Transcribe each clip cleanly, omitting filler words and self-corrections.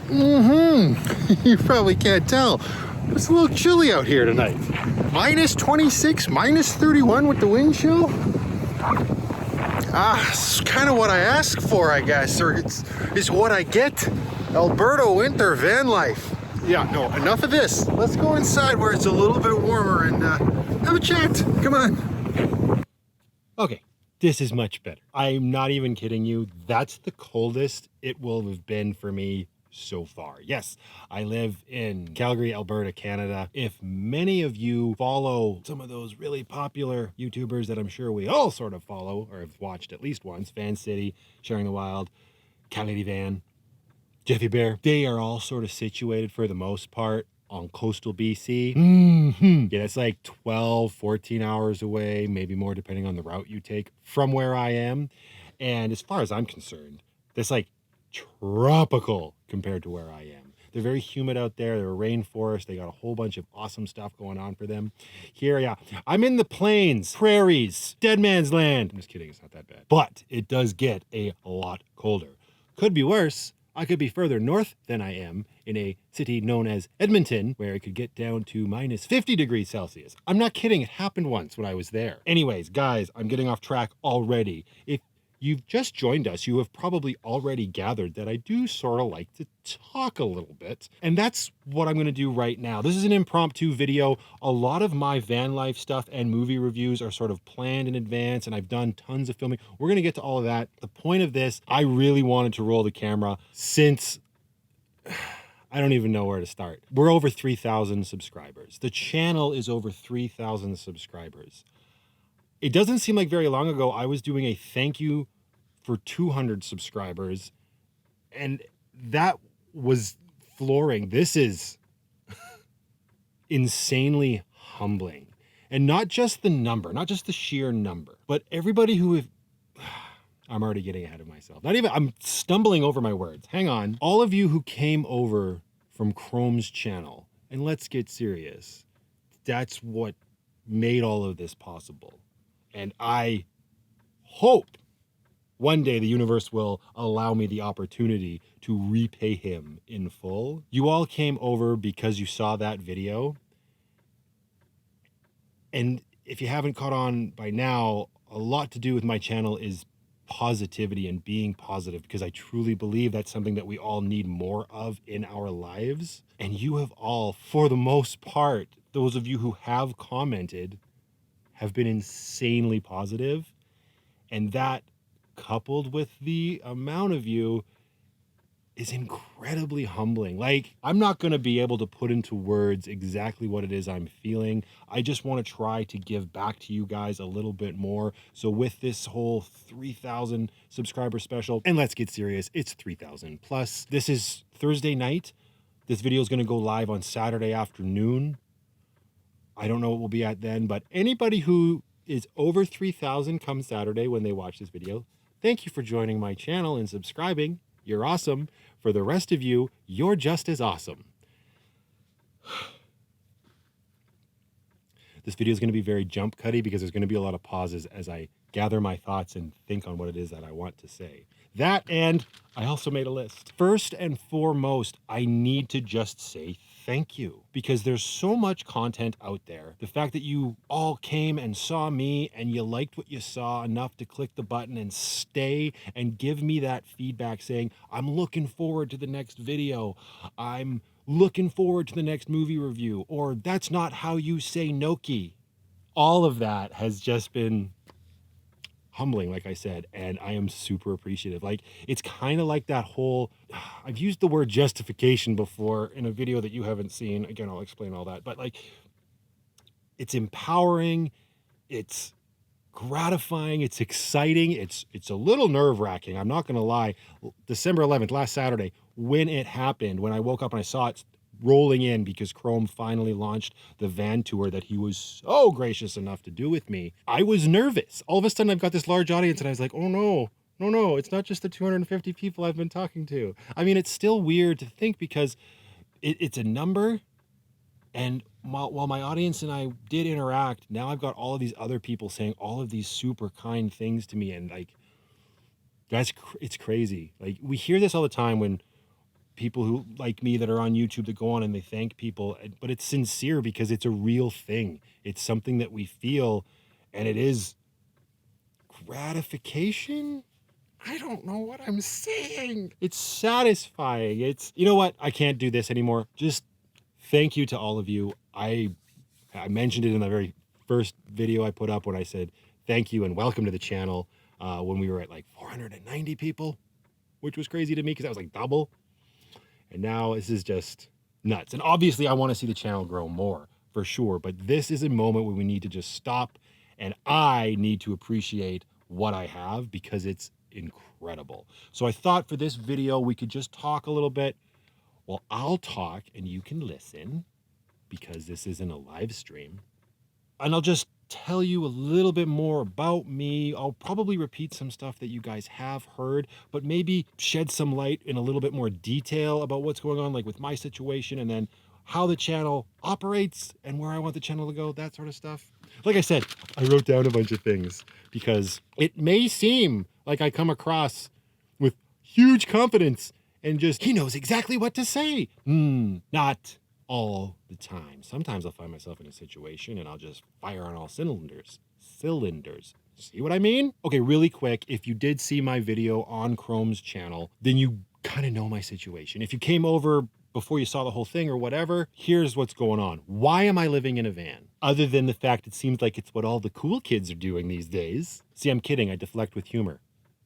You probably can't tell. It's a little chilly out here tonight. Minus 26, minus 31 with the wind chill. It's kind of what I asked for, I guess, or it's what I get. Alberta winter van life. Yeah, no, enough of this. Let's go inside where it's a little bit warmer and have a chat. Come on. Okay, this is much better. I'm not even kidding you. That's the coldest it will have been for me so far. Yes, I live in Calgary, Alberta, Canada. If many of you follow some of those really popular YouTubers that I'm sure we all sort of follow or have watched at least once, Van City, Sharing the Wild, Calgary Van, Jeffy Bear, they are all sort of situated for the most part on coastal BC. Yeah, it's like 12, 14 hours away, maybe more depending on the route you take from where I am. And as far as I'm concerned, that's like tropical compared to where I am. They're very humid out there. They're a rainforest. They got a whole bunch of awesome stuff going on for them. Here, yeah, I'm in the plains, prairies, dead man's land. I'm just kidding. It's not that bad. But it does get a lot colder. Could be worse. I could be further north than I am in a city known as Edmonton, where it could get down to minus 50 degrees Celsius. I'm not kidding. It happened once when I was there. Anyways, guys, I'm getting off track already. If you've just joined us, you have probably already gathered that I do sort of like to talk a little bit. And that's what I'm going to do right now. This is an impromptu video. A lot of my van life stuff and movie reviews are sort of planned in advance, and I've done tons of filming. We're going to get to all of that. The point of this, I really wanted to roll the camera since I don't even know where to start. We're over 3,000 subscribers. The channel is over 3,000 subscribers. It doesn't seem like very long ago I was doing a thank you for 200 subscribers, and that was flooring. This is insanely humbling. And not just the number, not just the sheer number, but everybody who have... I'm already getting ahead of myself. I'm stumbling over my words. Hang on. All of you who came over from Chrome's channel, and let's get serious, that's what made all of this possible. And I hope one day the universe will allow me the opportunity to repay him in full. You all came over because you saw that video. And if you haven't caught on by now, a lot to do with my channel is positivity and being positive, because I truly believe that's something that we all need more of in our lives. And you have all, for the most part, those of you who have commented, have been insanely positive. And that, coupled with the amount of you, is incredibly humbling. Like, I'm not going to be able to put into words exactly what it is I'm feeling. I just want to try to give back to you guys a little bit more. So with this whole 3,000 subscriber special, and let's get serious, it's 3,000 plus. This is Thursday night. This video is going to go live on Saturday afternoon. I don't know what we'll be at then, but anybody who is over 3,000 come Saturday when they watch this video, thank you for joining my channel and subscribing. You're awesome. For the rest of you, you're just as awesome. This video is going to be very jump cutty because there's going to be a lot of pauses as I gather my thoughts and think on what it is that I want to say. That, and I also made a list. First and foremost, I need to just say thank you, because there's so much content out there. The fact that you all came and saw me and you liked what you saw enough to click the button and stay and give me that feedback saying, I'm looking forward to the next video. I'm looking forward to the next movie review, or that's not how you say gnocchi. All of that has just been humbling, like I said, and I am super appreciative. Like, it's kind of like that whole, I've used the word justification before in a video that you haven't seen. Again, I'll explain all that, but like, it's empowering, it's gratifying, it's exciting, it's a little nerve-wracking, I'm not gonna lie. December 11th, last Saturday, when it happened, when I woke up and I saw it rolling in, because Chrome finally launched the van tour that he was so gracious enough to do with me, I was nervous. All of a sudden I've got this large audience and I was like, oh no, it's not just the 250 people I've been talking to. I mean, it's still weird to think, because it's a number, and while my audience and I did interact, now I've got all of these other people saying all of these super kind things to me, and like, it's crazy. Like, we hear this all the time when people who like me that are on YouTube that go on and they thank people, but it's sincere because it's a real thing. It's something that we feel, and it is gratification. I don't know what I'm saying. It's satisfying. It's, you know what? I can't do this anymore. Just thank you to all of you. I mentioned it in the very first video I put up when I said thank you and welcome to the channel when we were at like 490 people, which was crazy to me because that was like double. And now this is just nuts. And obviously I want to see the channel grow more for sure. But this is a moment where we need to just stop, and I need to appreciate what I have because it's incredible. So I thought for this video, we could just talk a little bit. Well, I'll talk and you can listen because this isn't a live stream. And I'll just tell you a little bit more about me. I'll probably repeat some stuff that you guys have heard, but maybe shed some light in a little bit more detail about what's going on, like with my situation, and then how the channel operates and where I want the channel to go, that sort of stuff. Like I said, I wrote down a bunch of things because it may seem like I come across with huge confidence and just, he knows exactly what to say. Not all the time. Sometimes I'll find myself in a situation and I'll just fire on all cylinders. See what I mean? Okay, really quick, if you did see my video on Chrome's channel, then you kind of know my situation. If you came over before you saw the whole thing or whatever, here's what's going on. Why am I living in a van? Other than the fact it seems like it's what all the cool kids are doing these days. See, I'm kidding. I deflect with humor.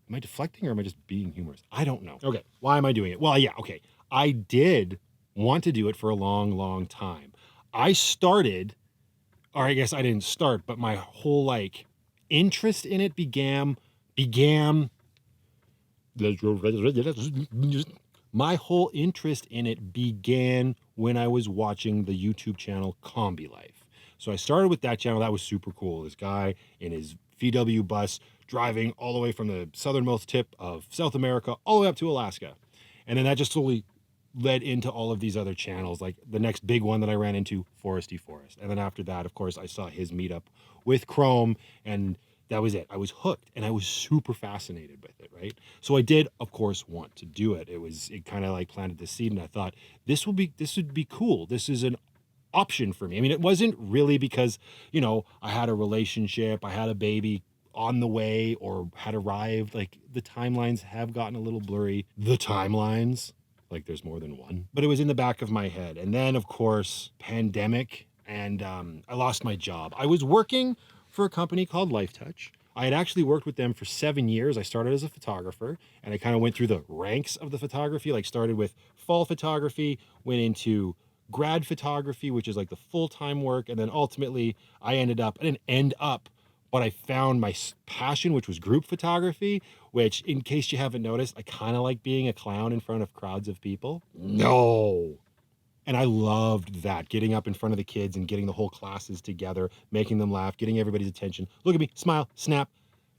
Am I deflecting or am I just being humorous? I don't know. Okay, why am I doing it? Well, yeah, okay. I did want to do it for a long time. I started, or I guess I didn't start, but my whole like interest in it began my whole interest in it began when I was watching the YouTube channel Combi Life. So I started with that channel. That was super cool. This guy in his VW bus driving all the way from the southernmost tip of South America all the way up to Alaska. And then that just slowly led into all of these other channels. Like the next big one that I ran into, Foresty Forest. And then after that, of course, I saw his meetup with Chrome, and that was it. I was hooked and I was super fascinated with it, right? So I did, of course, want to do it. It kind of like planted the seed, and I thought this would be cool. This is an option for me. I mean, it wasn't really because, you know, I had a relationship, I had a baby on the way or had arrived. Like the timelines have gotten a little blurry. The timelines, like there's more than one, but it was in the back of my head. And then of course, pandemic, and I lost my job. I was working for a company called Lifetouch. I had actually worked with them for 7 years. I started as a photographer, and I kind of went through the ranks of the photography, like started with fall photography, went into grad photography, which is like the full-time work. And then ultimately I didn't end up, but I found my passion, which was group photography, which, in case you haven't noticed, I kind of like being a clown in front of crowds of people. No. And I loved that, getting up in front of the kids and getting the whole classes together, making them laugh, getting everybody's attention. Look at me, smile, snap.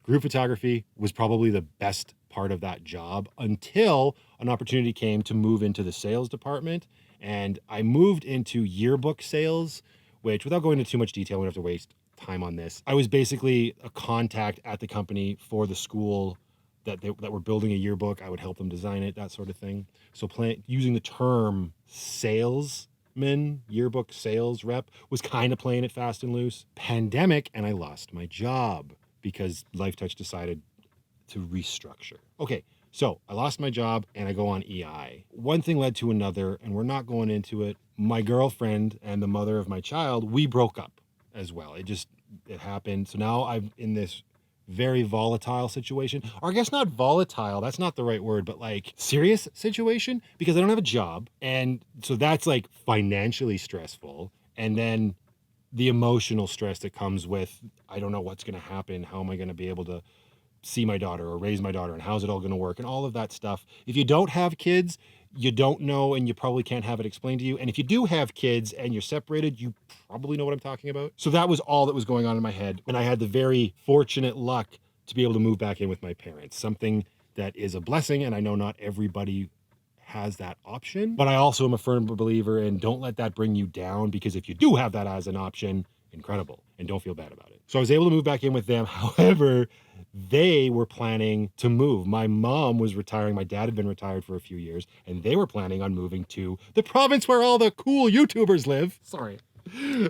Group photography was probably the best part of that job until an opportunity came to move into the sales department. And I moved into yearbook sales, which, without going into too much detail, we don't have to waste time on this. I was basically a contact at the company for the school that were building a yearbook. I would help them design it, that sort of thing. So using the term salesman, yearbook sales rep, was kind of playing it fast and loose. Pandemic, and I lost my job because Lifetouch decided to restructure. Okay, so I lost my job and I go on EI. One thing led to another, and we're not going into it. My girlfriend and the mother of my child, we broke up as well. It happened. So now I'm in this very volatile situation, or I guess not volatile, that's not the right word, but like serious situation, because I don't have a job. And so that's like financially stressful. And then the emotional stress that comes with, I don't know what's going to happen. How am I going to be able to see my daughter or raise my daughter, and how's it all going to work, and all of that stuff. If you don't have kids, you don't know, and you probably can't have it explained to you. And if you do have kids and you're separated, you probably know what I'm talking about. So that was all that was going on in my head. And I had the very fortunate luck to be able to move back in with my parents, something that is a blessing. And I know not everybody has that option, but I also am a firm believer in don't let that bring you down, because if you do have that as an option, incredible, and don't feel bad about it. So I was able to move back in with them. However, they were planning to move. My mom was retiring. My dad had been retired for a few years, and they were planning on moving to the province where all the cool YouTubers live. Sorry.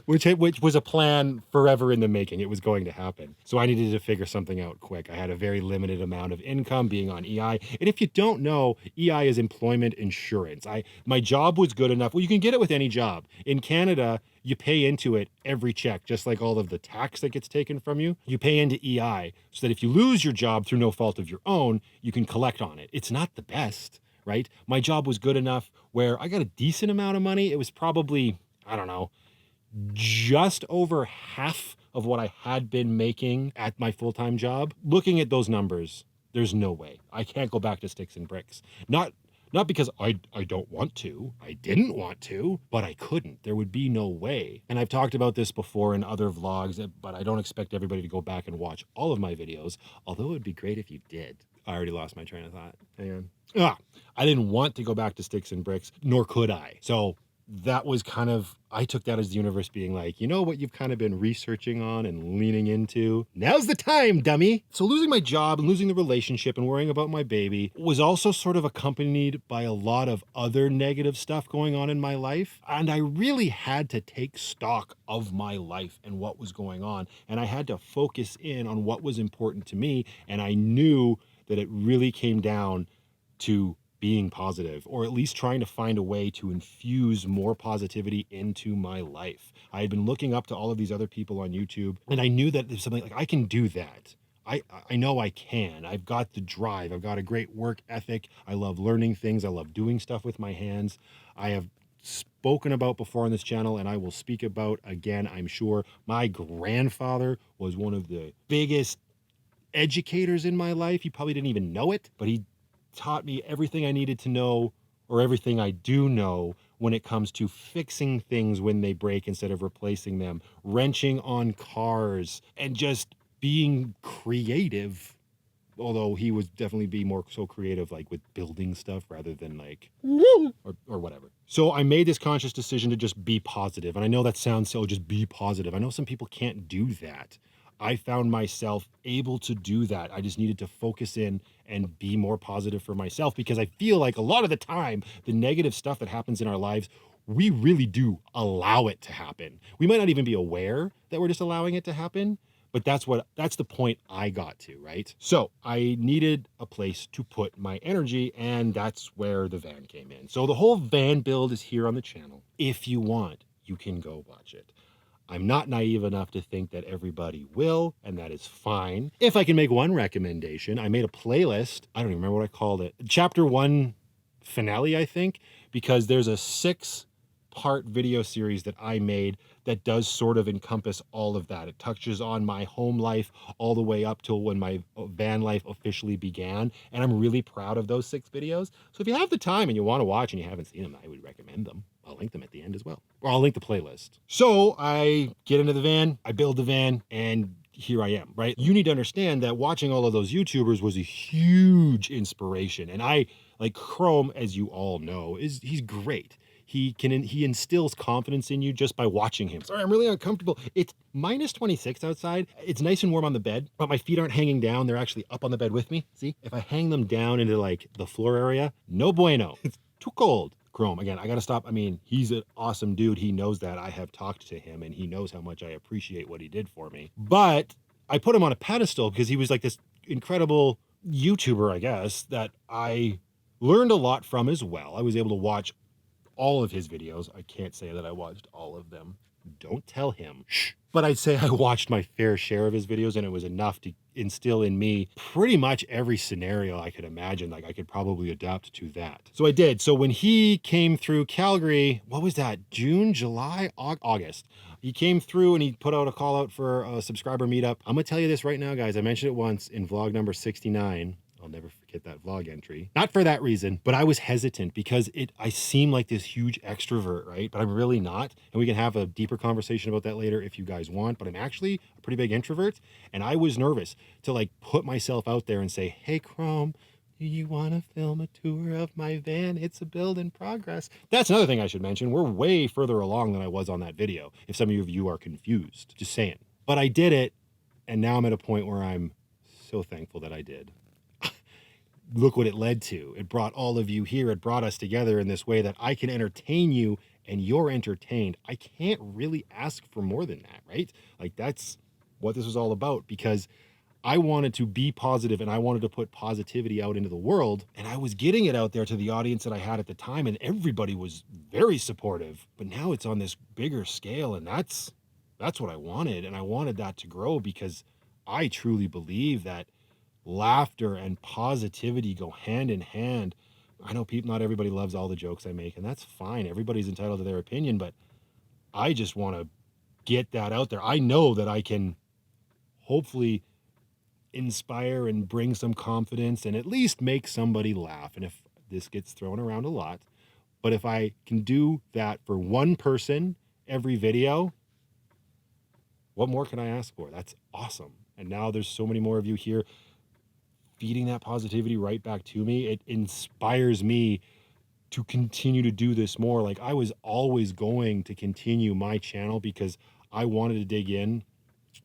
Which was a plan forever in the making. It was going to happen. So I needed to figure something out quick. I had a very limited amount of income being on EI. And if you don't know, EI is employment insurance. My job was good enough. Well, you can get it with any job. In Canada, you pay into it every check, just like all of the tax that gets taken from you. You pay into EI so that if you lose your job through no fault of your own, you can collect on it. It's not the best, right? My job was good enough where I got a decent amount of money. It was probably, I don't know, just over half of what I had been making at my full-time job. Looking at those numbers, there's no way. I can't go back to sticks and bricks. Not because I don't want to. I didn't want to, but I couldn't. There would be no way. And I've talked about this before in other vlogs, but I don't expect everybody to go back and watch all of my videos, although it would be great if you did. I already lost my train of thought. Hang on. I didn't want to go back to sticks and bricks, nor could I. So that was kind of, I took that as the universe being like, you know what you've kind of been researching on and leaning into? Now's the time, dummy. So losing my job and losing the relationship and worrying about my baby was also sort of accompanied by a lot of other negative stuff going on in my life. And I really had to take stock of my life and what was going on. And I had to focus in on what was important to me. And I knew that it really came down to being positive, or at least trying to find a way to infuse more positivity into my life. I had been looking up to all of these other people on YouTube, and I knew that there's something like, I can do that. I know I can. I've got the drive. I've got a great work ethic. I love learning things. I love doing stuff with my hands. I have spoken about before on this channel, and I will speak about again, I'm sure. My grandfather was one of the biggest educators in my life. He probably didn't even know it, but he taught me everything I needed to know, or everything I do know, when it comes to fixing things when they break instead of replacing them, wrenching on cars, and just being creative. Although he would definitely be more so creative like with building stuff rather than like or whatever. So I made this conscious decision to just be positive. And I know that sounds so, just be positive. I know some people can't do that. I found myself able to do that. I just needed to focus in and be more positive for myself, because I feel like a lot of the time, the negative stuff that happens in our lives, we really do allow it to happen. We might not even be aware that we're just allowing it to happen, but that's the point I got to, right? So I needed a place to put my energy, and that's where the van came in. So the whole van build is here on the channel. If you want, you can go watch it. I'm not naive enough to think that everybody will, and that is fine. If I can make one recommendation, I made a playlist. I don't even remember what I called it. Chapter 1 finale, I think, because there's a 6-part video series that I made that does sort of encompass all of that. It touches on my home life all the way up till when my van life officially began. And I'm really proud of those 6 videos. So if you have the time and you want to watch and you haven't seen them, I would recommend them. I'll link them at the end as well, or I'll link the playlist. So I get into the van, I build the van, and here I am, right? You need to understand that watching all of those YouTubers was a huge inspiration. And I, like Chrome, as you all know, he's great. He instills confidence in you just by watching him. Sorry, I'm really uncomfortable. It's minus 26 outside. It's nice and warm on the bed, but my feet aren't hanging down. They're actually up on the bed with me. See, if I hang them down into like the floor area, no bueno. It's too cold. Chrome, again, I gotta stop. I mean, he's an awesome dude. He knows that. I have talked to him, and he knows how much I appreciate what he did for me. But I put him on a pedestal because he was like this incredible YouTuber, I guess, that I learned a lot from as well. I was able to watch all of his videos. I can't say that I watched all of them. Don't tell him. Shh. But I'd say I watched my fair share of his videos, and it was enough to instill in me pretty much every scenario I could imagine. Like I could probably adapt to that. So I did. So when he came through Calgary, what was that? June, July, August. He came through and he put out a call out for a subscriber meetup. I'm gonna tell you this right now, guys. I mentioned it once in vlog number 69. I'll never forget that vlog entry. Not for that reason, but I was hesitant because I seem like this huge extrovert, right? But I'm really not. And we can have a deeper conversation about that later if you guys want, but I'm actually a pretty big introvert. And I was nervous to like put myself out there and say, hey, Chrome, You want to film a tour of my van? It's a build in progress. That's another thing I should mention. We're way further along than I was on that video, if some of you are confused. Just saying. But I did it, and now I'm at a point where I'm so thankful that I did. Look what it led to. It brought all of you here. It brought us together in this way that I can entertain you and you're entertained. I can't really ask for more than that, right? Like, that's what this was all about, because I wanted to be positive and I wanted to put positivity out into the world. And I was getting it out there to the audience that I had at the time, and everybody was very supportive. But now it's on this bigger scale, and that's what I wanted. And I wanted that to grow because I truly believe that laughter and positivity go hand in hand. I know not everybody loves all the jokes I make, and that's fine. Everybody's entitled to their opinion, but I just want to get that out there. I know that I can hopefully inspire and bring some confidence and at least make somebody laugh. And if this gets thrown around a lot, but if I can do that for one person every video, what more can I ask for? That's awesome. And now there's so many more of you here feeding that positivity right back to me. It inspires me to continue to do this more. Like, I was always going to continue my channel because I wanted to dig in.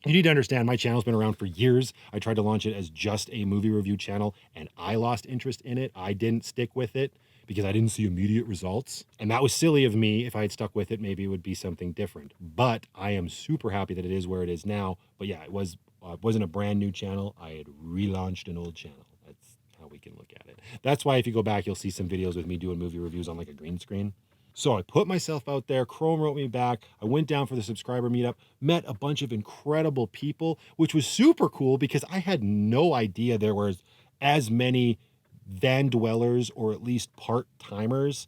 You need to understand, my channel's been around for years. I tried to launch it as just a movie review channel, and I lost interest in it. I didn't stick with it because I didn't see immediate results. And that was silly of me. If I had stuck with it, maybe it would be something different. But I am super happy that it is where it is now. But yeah, it wasn't a brand new channel. I had relaunched an old channel. That's how we can look at it. That's why if you go back, you'll see some videos with me doing movie reviews on like a green screen. So I put myself out there. Chrome wrote me back. I went down for the subscriber meetup, met a bunch of incredible people, which was super cool because I had no idea there was as many van dwellers or at least part-timers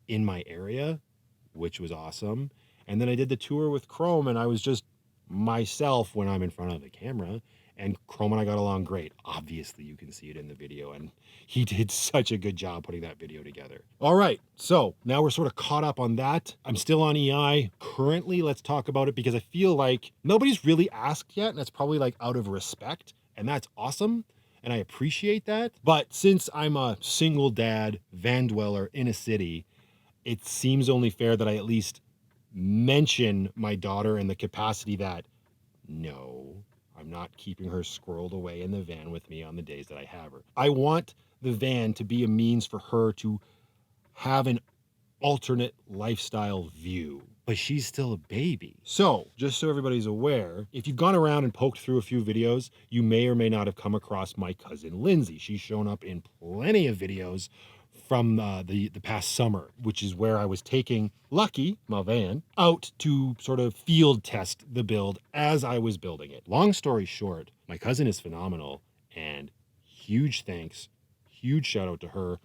in my area, which was awesome. And then I did the tour with Chrome, and I was just myself when I'm in front of the camera. And Chrome and I got along great. Obviously, you can see it in the video, and he did such a good job putting that video together. All right, so now we're sort of caught up on that. I'm still on EI. Currently, let's talk about it because I feel like nobody's really asked yet, and that's probably like out of respect, and that's awesome, and I appreciate that. But since I'm a single dad, van dweller in a city, it seems only fair that I at least mention my daughter in the capacity that, no, I'm not keeping her squirreled away in the van with me on the days that I have her. I want the van to be a means for her to have an alternate lifestyle view, but she's still a baby. So, just so everybody's aware, if you've gone around and poked through a few videos, you may or may not have come across my cousin Lindsay. She's shown up in plenty of videos from the past summer, which is where I was taking Lucky, my van, out to sort of field test the build as I was building it. Long story short, my cousin is phenomenal, and huge thanks, huge shout out to her.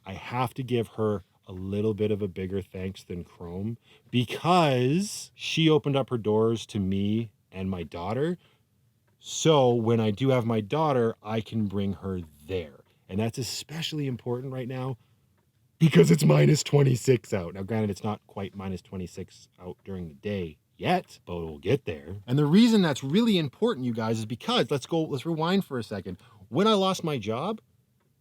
I have to give her a little bit of a bigger thanks than Chrome because she opened up her doors to me and my daughter. So when I do have my daughter, I can bring her there. And that's especially important right now because it's minus 26 out. Now, granted, it's not quite minus 26 out during the day yet, but we'll get there. And the reason that's really important, you guys, is because, let's rewind for a second. When I lost my job,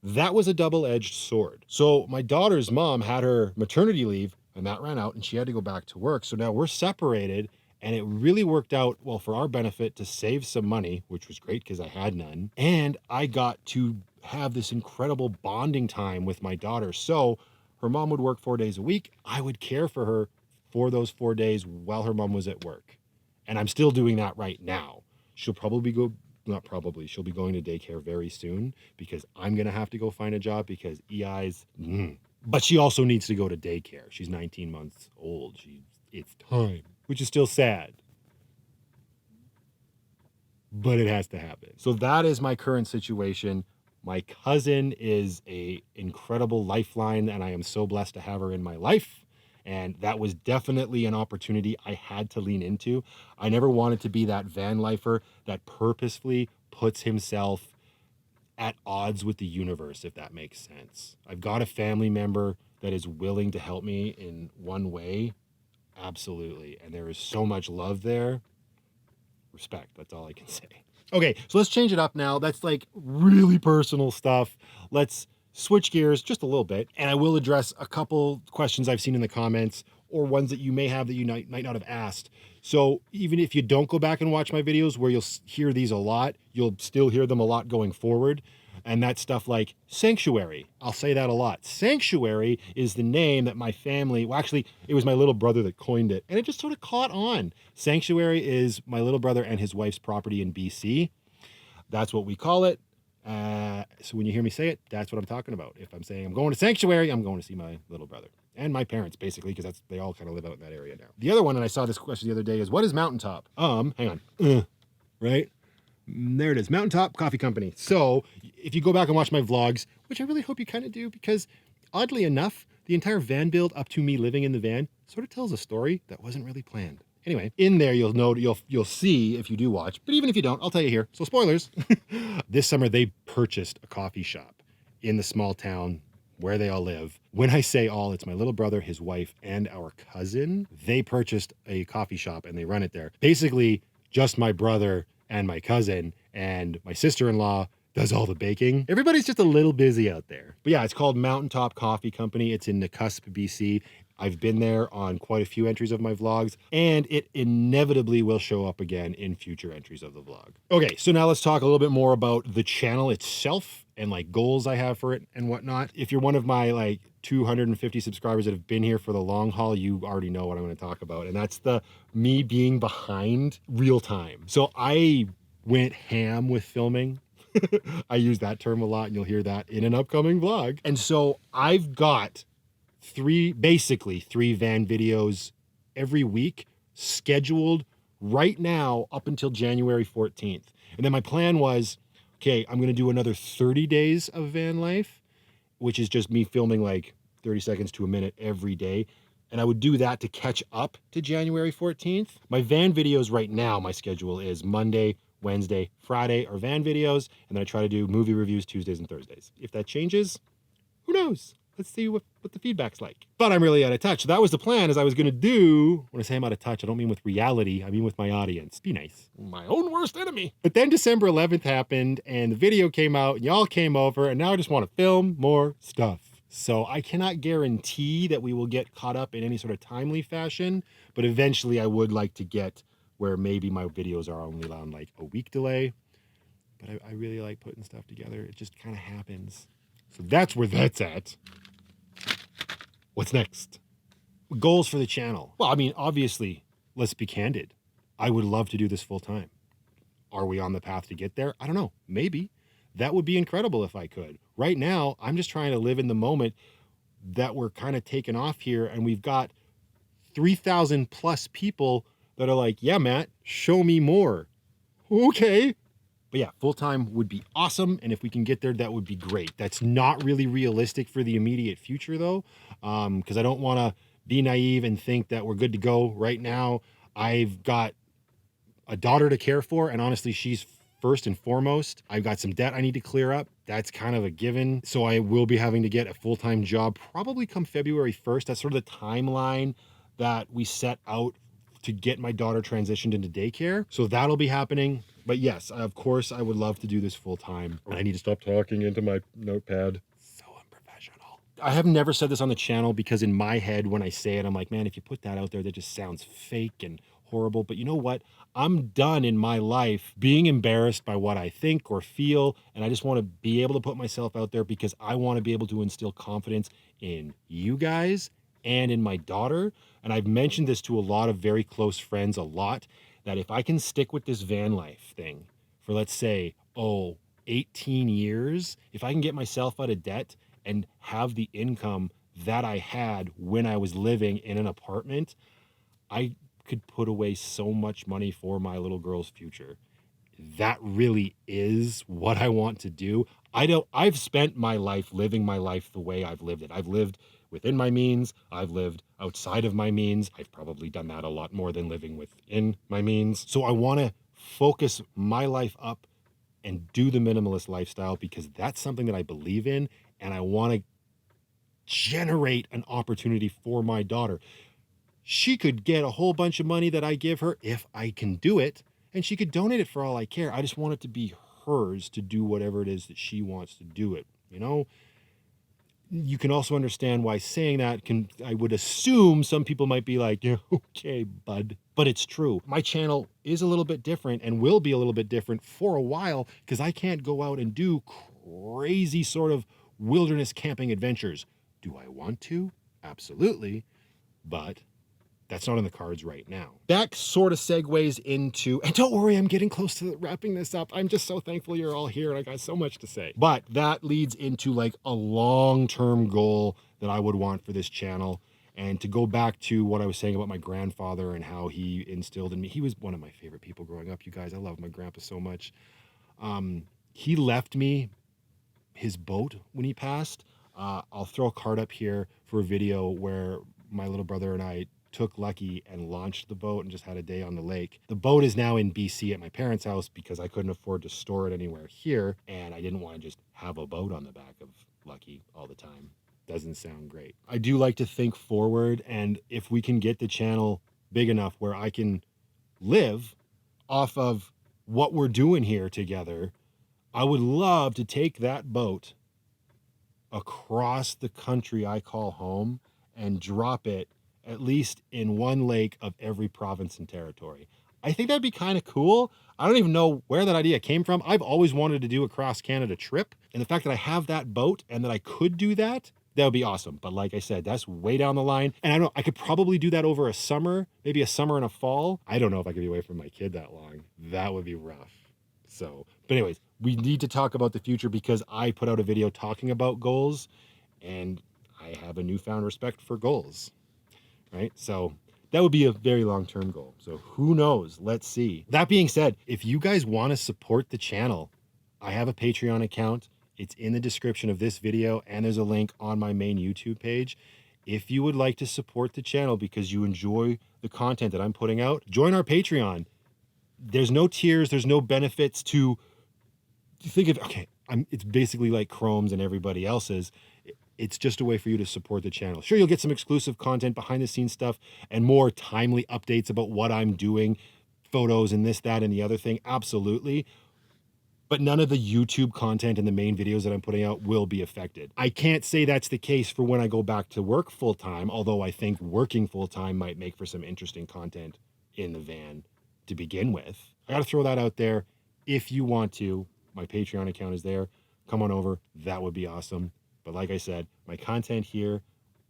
that was a double-edged sword. So my daughter's mom had her maternity leave, and that ran out, and she had to go back to work. So now we're separated, and it really worked out, well, for our benefit to save some money, which was great because I had none. And I got to have this incredible bonding time with my daughter. So her mom would work 4 days a week. I would care for her for those 4 days while her mom was at work. And I'm still doing that right now. She'll probably she'll be going to daycare very soon because I'm going to have to go find a job because EI's, But she also needs to go to daycare. She's 19 months old. It's time, which is still sad. But it has to happen. So that is my current situation. My cousin is an incredible lifeline, and I am so blessed to have her in my life. And that was definitely an opportunity I had to lean into. I never wanted to be that van lifer that purposefully puts himself at odds with the universe, if that makes sense. I've got a family member that is willing to help me in one way. Absolutely. And there is so much love there. Respect. That's all I can say. Okay, so let's change it up now. That's like really personal stuff. Let's switch gears just a little bit, and I will address a couple questions I've seen in the comments or ones that you may have that you might not have asked. So even if you don't go back and watch my videos where you'll hear these a lot, you'll still hear them a lot going forward. And that's stuff like sanctuary. I'll say that a lot. Sanctuary is the name that my family, well, actually, it was my little brother that coined it, and it just sort of caught on. Sanctuary is my little brother and his wife's property in BC. That's what we call it. So when you hear me say it, that's what I'm talking about. If I'm saying I'm going to sanctuary, I'm going to see my little brother and my parents, basically, because they all kind of live out in that area now. The other one, and I saw this question the other day, is what is Mountaintop? Hang on. Right? There it is, Mountaintop Coffee Company. So if you go back and watch my vlogs, which I really hope you kind of do, because oddly enough, the entire van build up to me living in the van sort of tells a story that wasn't really planned. Anyway, in there you'll see if you do watch, but even if you don't, I'll tell you here. So spoilers. This summer they purchased a coffee shop in the small town where they all live. When I say all, it's my little brother, his wife, and our cousin. They purchased a coffee shop and they run it there. Basically, just my brother and my cousin, and my sister-in-law does all the baking. Everybody's just a little busy out there. But yeah, it's called Mountaintop Coffee Company. It's in Nakusp, BC. I've been there on quite a few entries of my vlogs, and it inevitably will show up again in future entries of the vlog. Okay, so now let's talk a little bit more about the channel itself and like goals I have for it and whatnot. If you're one of my like 250 subscribers that have been here for the long haul, you already know what I'm going to talk about. And that's the me being behind real time. So I went ham with filming. I use that term a lot, and you'll hear that in an upcoming vlog. And so I've got basically three van videos every week scheduled right now up until January 14th. And then my plan was, okay, I'm going to do another 30 days of van life, which is just me filming like 30 seconds to a minute every day. And I would do that to catch up to January 14th. My van videos right now, my schedule is Monday, Wednesday, Friday are van videos. And then I try to do movie reviews Tuesdays and Thursdays. If that changes, who knows? Let's see what the feedback's like. But I'm really out of touch. So that was the plan, is I was going to do, when I say I'm out of touch, I don't mean with reality. I mean with my audience. Be nice. My own worst enemy. But then December 11th happened and the video came out and y'all came over and now I just want to film more stuff. So I cannot guarantee that we will get caught up in any sort of timely fashion, but eventually I would like to get where maybe my videos are only on like a week delay. But I really like putting stuff together. It just kind of happens. So that's where that's at. What's next? Goals for the channel. Well, I mean, obviously, let's be candid. I would love to do this full time. Are we on the path to get there? I don't know. Maybe. That would be incredible if I could. Right now, I'm just trying to live in the moment that we're kind of taking off here, and we've got 3,000 plus people that are like, yeah, Matt, show me more. Okay. But yeah, full-time would be awesome. And if we can get there, that would be great. That's not really realistic for the immediate future though. Because I don't want to be naive and think that we're good to go right now. I've got a daughter to care for. And honestly, she's first and foremost. I've got some debt I need to clear up. That's kind of a given. So I will be having to get a full-time job probably come February 1st. That's sort of the timeline that we set out to get my daughter transitioned into daycare. So that'll be happening. But yes, of course, I would love to do this full time. I need to stop talking into my notepad. So unprofessional. I have never said this on the channel because in my head, when I say it, I'm like, man, if you put that out there, that just sounds fake and horrible. But you know what? I'm done in my life being embarrassed by what I think or feel. And I just want to be able to put myself out there because I want to be able to instill confidence in you guys and in my daughter. And I've mentioned this to a lot of very close friends a lot, that if I can stick with this van life thing for, let's say, 18 years, if I can get myself out of debt and have the income that I had when I was living in an apartment, I could put away so much money for my little girl's future. That really is what I want to do. I've spent my life living my life the way I've lived it. I've lived within my means. I've lived outside of my means. I've probably done that a lot more than living within my means. So I want to focus my life up and do the minimalist lifestyle because that's something that I believe in. And I want to generate an opportunity for my daughter. She could get a whole bunch of money that I give her if I can do it, and she could donate it for all I care. I just want it to be hers to do whatever it is that she wants to do it, you know? you can also understand why saying that I would assume some people might be like, yeah, okay, bud. But it's true. My channel is a little bit different and will be a little bit different for a while because I can't go out and do crazy sort of wilderness camping adventures. Do I want to? Absolutely. But that's not in the cards right now. That sort of segues into, and don't worry, I'm getting close to wrapping this up. I'm just so thankful you're all here and I got so much to say. But that leads into like a long-term goal that I would want for this channel. And to go back to what I was saying about my grandfather and how he instilled in me, he was one of my favorite people growing up, you guys. I love my grandpa so much. He left me his boat when he passed. I'll throw a card up here for a video where my little brother and I took Lucky and launched the boat and just had a day on the lake. The boat is now in BC at my parents' house because I couldn't afford to store it anywhere here, and I didn't want to just have a boat on the back of Lucky all the time. Doesn't sound great. I do like to think forward, and if we can get the channel big enough where I can live off of what we're doing here together, I would love to take that boat across the country I call home and drop it at least in one lake of every province and territory. I think that'd be kind of cool. I don't even know where that idea came from. I've always wanted to do a cross Canada trip, and the fact that I have that boat and that I could do that, that would be awesome. But like I said, that's way down the line. And I don't know, I could probably do that over a summer, maybe a summer and a fall. I don't know if I could be away from my kid that long. That would be rough. So, but anyways, we need to talk about the future because I put out a video talking about goals and I have a newfound respect for goals, right? So that would be a very long-term goal. So who knows? Let's see. That being said, if you guys want to support the channel, I have a Patreon account. It's in the description of this video and there's a link on my main YouTube page. If you would like to support the channel because you enjoy the content that I'm putting out, join our Patreon. There's no tiers, there's no benefits to think of, okay, it's basically like Chrome's and everybody else's. It's just a way for you to support the channel. Sure, you'll get some exclusive content, behind the scenes stuff, and more timely updates about what I'm doing, photos and this, that, and the other thing, absolutely. But none of the YouTube content and the main videos that I'm putting out will be affected. I can't say that's the case for when I go back to work full-time, although I think working full-time might make for some interesting content in the van to begin with. I gotta throw that out there. If you want to, my Patreon account is there. Come on over, that would be awesome. But like I said, my content here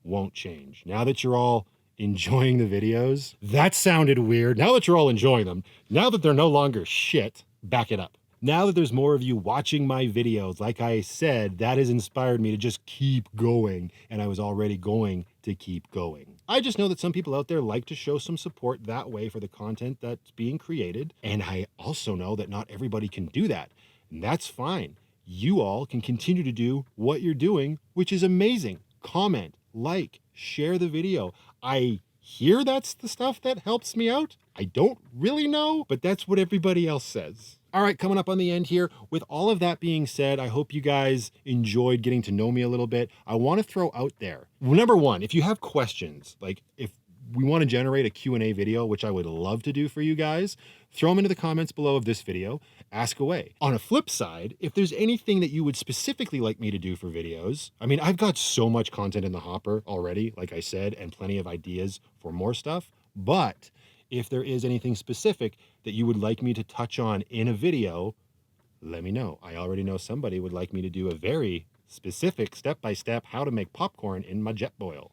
won't change. Now that you're all enjoying the videos, that sounded weird. Now that you're all enjoying them, now that they're no longer shit, back it up. Now that there's more of you watching my videos, like I said, that has inspired me to just keep going, and I was already going to keep going. I just know that some people out there like to show some support that way for the content that's being created, and I also know that not everybody can do that, and that's fine. You all can continue to do what you're doing, which is amazing. Comment, like, share the video. I hear that's the stuff that helps me out. I don't really know, but that's what everybody else says. All right, coming up on the end here. With all of that being said, I hope you guys enjoyed getting to know me a little bit. I want to throw out there, number one, if you have questions, like if we want to generate a Q&A video, which I would love to do for you guys, throw them into the comments below of this video, ask away. On a flip side, if there's anything that you would specifically like me to do for videos, I mean, I've got so much content in the hopper already, like I said, and plenty of ideas for more stuff, but if there is anything specific that you would like me to touch on in a video, let me know. I already know somebody would like me to do a very specific step-by-step how to make popcorn in my Jetboil.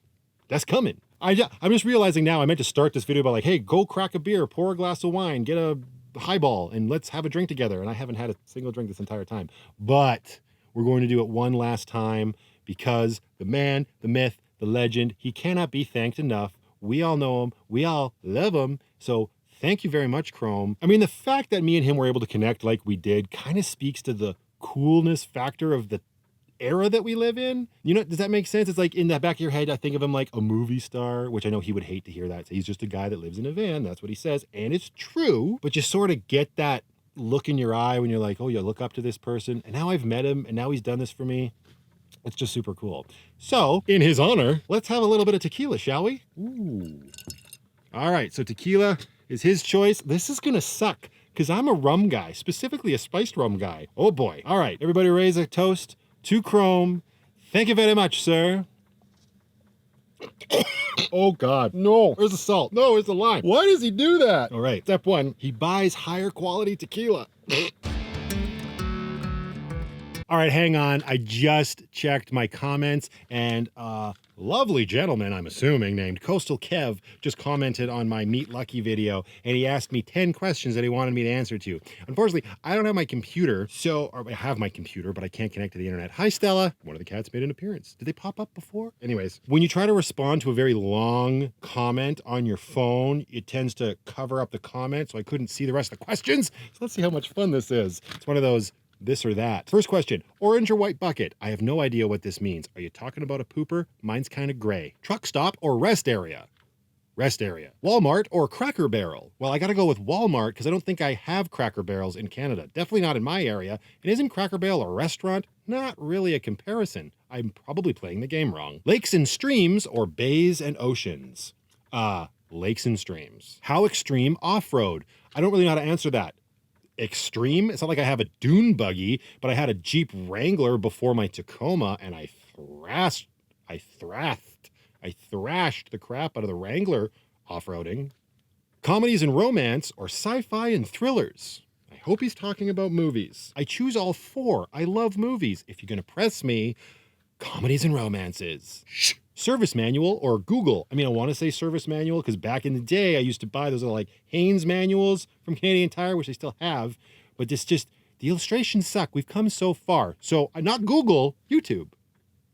That's coming. I'm just realizing now I meant to start this video by like, hey, go crack a beer, pour a glass of wine, get a highball, and let's have a drink together. And I haven't had a single drink this entire time. But we're going to do it one last time because the man, the myth, the legend, he cannot be thanked enough. We all know him. We all love him. So thank you very much, Chrome. I mean, the fact that me and him were able to connect like we did kind of speaks to the coolness factor of the era that we live in. You know, does that make sense? It's like in the back of your head, I think of him like a movie star, which I know he would hate to hear that. So he's just a guy that lives in a van. That's what he says. And it's true, but you sort of get that look in your eye when you're like, oh, you look up to this person. And now I've met him and now he's done this for me. It's just super cool. So in his honor, let's have a little bit of tequila, shall we? Ooh. All right. So tequila is his choice. This is going to suck because I'm a rum guy, specifically a spiced rum guy. Oh boy. All right. Everybody raise a toast to Chrome. Thank you very much, sir. Oh God, no, where's the salt? No, where's the lime? Why does he do that? All right, step one, he buys higher quality tequila. All right, hang on. I just checked my comments, and lovely gentleman, I'm assuming, named Coastal Kev, just commented on my Meet Lucky video, and he asked me 10 questions that he wanted me to answer to. Unfortunately, I don't have my computer, or I have my computer, but I can't connect to the internet. Hi, Stella. One of the cats made an appearance. Did they pop up before? Anyways, when you try to respond to a very long comment on your phone, it tends to cover up the comment, so I couldn't see the rest of the questions. So let's see how much fun this is. It's one of those this or that. First question, orange or white bucket? I have no idea what this means. Are you talking about a pooper? Mine's kind of gray. Truck stop or rest area? Rest area. Walmart or Cracker Barrel? Well, I gotta go with Walmart because I don't think I have Cracker Barrels in Canada. Definitely not in my area. And isn't Cracker Barrel a restaurant? Not really a comparison. I'm probably playing the game wrong. Lakes and streams or bays and oceans? Lakes and streams. How extreme off-road? I don't really know how to answer that. Extreme? It's not like I have a dune buggy, but I had a Jeep Wrangler before my Tacoma, and I thrashed the crap out of the Wrangler off-roading. Comedies and romance or sci-fi and thrillers? I hope he's talking about movies. I choose all four. I love movies. If you're gonna press me, comedies and romances. Shh. Service manual or Google? I mean, I want to say service manual because back in the day, I used to buy those like Haynes manuals from Canadian Tire, which I still have. But it's just, the illustrations suck. We've come so far. So not Google, YouTube.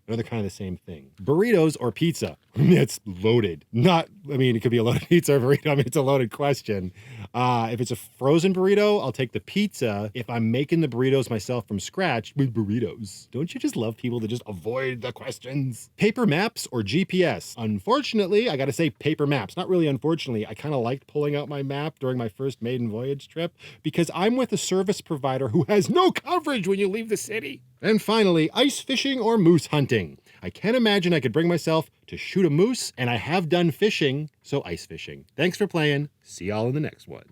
Another kind of the same thing. Burritos or pizza? It's loaded. It could be a loaded pizza or burrito. I mean, it's a loaded question. If it's a frozen burrito, I'll take the pizza. If I'm making the burritos myself from scratch, with burritos. Don't you just love people that just avoid the questions? Paper maps or GPS? Unfortunately, I gotta say paper maps. Not really unfortunately. I kind of liked pulling out my map during my first maiden voyage trip because I'm with a service provider who has no coverage when you leave the city. And finally, ice fishing or moose hunting? I can't imagine I could bring myself to shoot a moose, and I have done fishing, so ice fishing. Thanks for playing. See y'all in the next one.